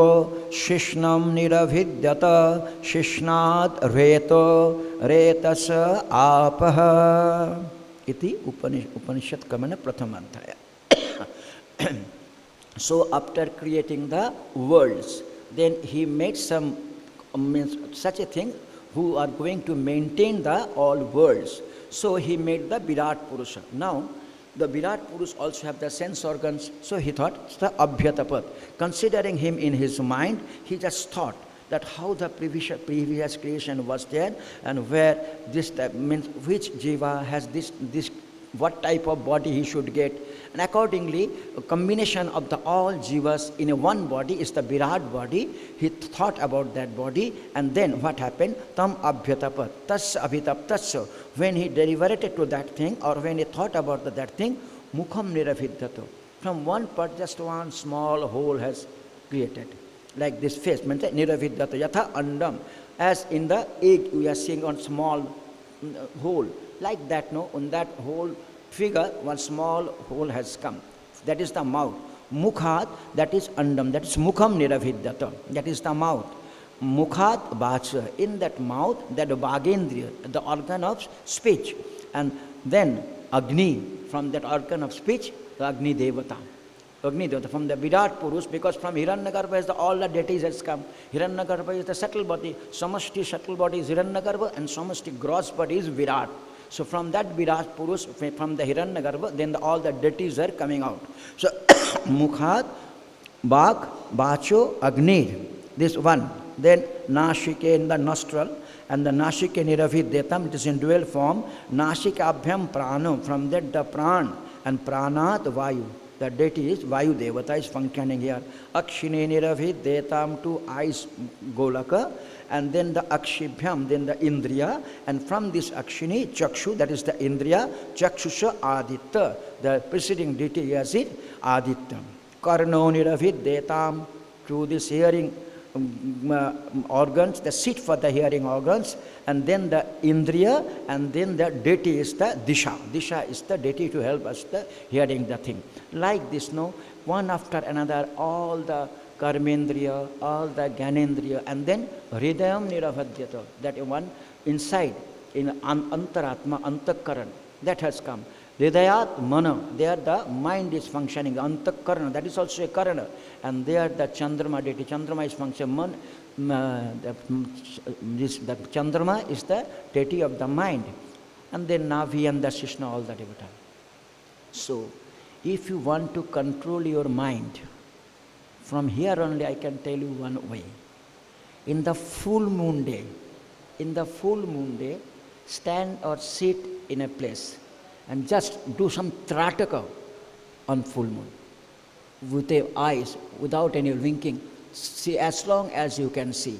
शिश्नं निरभिद्यत शिश्नात् रेतो रेतस आपः इति उपनिषद कमन प्रथम अध्याय. So after creating the worlds, then he made some such a thing who are going to maintain the all worlds. So he made the Virat Purusha. Now the Virat Purusha also have the sense organs. So he thought it's the Abhyatapat. Considering him in his mind, he just thought that how the previous creation was there, and where this means which jiva has this what type of body he should get. And accordingly, a combination of the all jivas in a one body is the Virat body. He thought about that body, and then what happened? Tam abhyatapat, tas abhitaptasya. When he deliberated to that thing, or when he thought about that thing, mukham niravidyato. From one part, just one small hole has created. Like this face, means niravidyato, yatha andam. As in the egg, we are seeing one small hole. Like that, no, on that whole figure, one small hole has come. That is the mouth. Mukhat, that is andam, that is mukham niravidyata, that is the mouth. Mukhat vacha, in that mouth, that bhagendriya, the organ of speech. And then Agni, from that organ of speech, the Agni Devata. Agni Devata, from the Virat Purush, because from Hiranyagarbha is all the deities has come. Hiranyagarbha is the subtle body. Samashti subtle body is Hiranyagarbha, and Samashti gross body is Virat. So from that Virat Purush, from the Hiranyagarbha, then all the deities are coming out. So Mukhat, Bhag, Vacho, Agni, this one. Then Nashike in the nostril, and the Nashike Niravidyatam, it is in dual form. Nashikabhyam Pranam, from that the Pran, and Pranat Vayu. The deity is Vayu Devata is functioning here. Akshine Niravidyatam, to eyes Golaka, and then the Akshibhyam, then the Indriya, and from this Akshini, Chakshu, that is the Indriya, Chakshusha Aditya, the preceding deity as it, Aditya. Karno Niravidyatam, to this hearing organs, the seat for the hearing organs, and then the Indriya, and then the deity is the Disha. Disha is the deity to help us the hearing the thing. Like this, no, one after another, all the Karmendriya, all the Gyanendriya, and then Hridayam Niravadyata, that one inside, in Antaratma, Antakaran, that has come. Hridayat Mana, there the mind is functioning, Antakarana, that is also a Karana, and there the Chandrama deity, Chandrama is functioning, the Chandrama is the deity of the mind, and then Navi and the Shishna, all the devata. So, if you want to control your mind, from here only I can tell you one way. In the full moon day, stand or sit in a place and just do some trataka on full moon with your eyes, without any winking. See as long as you can see,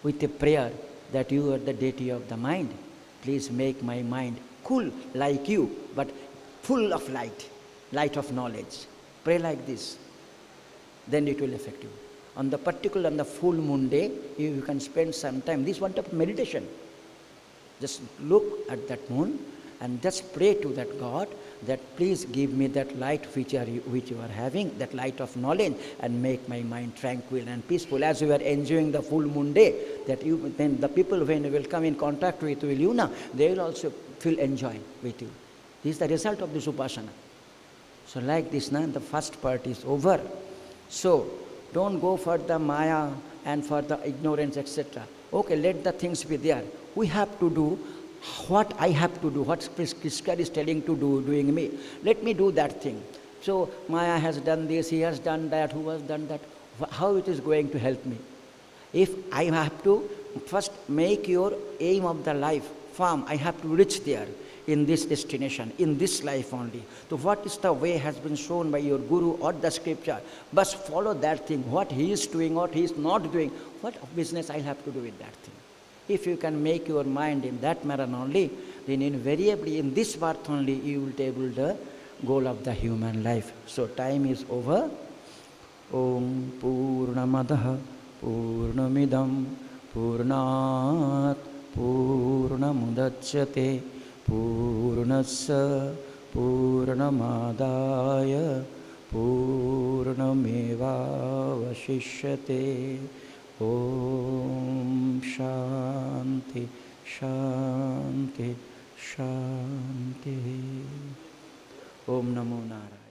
with a prayer that you are the deity of the mind. Please make my mind cool like you, but full of light, light of knowledge. Pray like this, then it will affect you. On the full moon day, you can spend some time. This one type of meditation. Just look at that moon and just pray to that God that please give me that light which you are having, that light of knowledge, and make my mind tranquil and peaceful. As you are enjoying the full moon day, then the people when you will come in contact with you now, they will also feel enjoying with you. This is the result of this upasana. So like this now, the first part is over. So don't go for the maya and for the ignorance, etc. Okay, let the things be there. We have to do what I have to do, what Krishna is telling to do, doing me. Let me do that thing. So Maya has done this, he has done that, who has done that. How it is going to help me? If I have to first make your aim of the life firm, I have to reach there in this destination, in this life only. So what is the way has been shown by your guru or the scripture? But follow that thing, what he is doing, what he is not doing, what business I have to do with that thing. If you can make your mind in that manner only, then invariably in this birth only you will table the goal of the human life. So time is over. Om Purnamadaha Purnamidam Purnat Purnamudachyate Purnassa Purnamadaya Purnamevavashishyate. Om Shanti Shanti Shanti. Om Namo Narayana.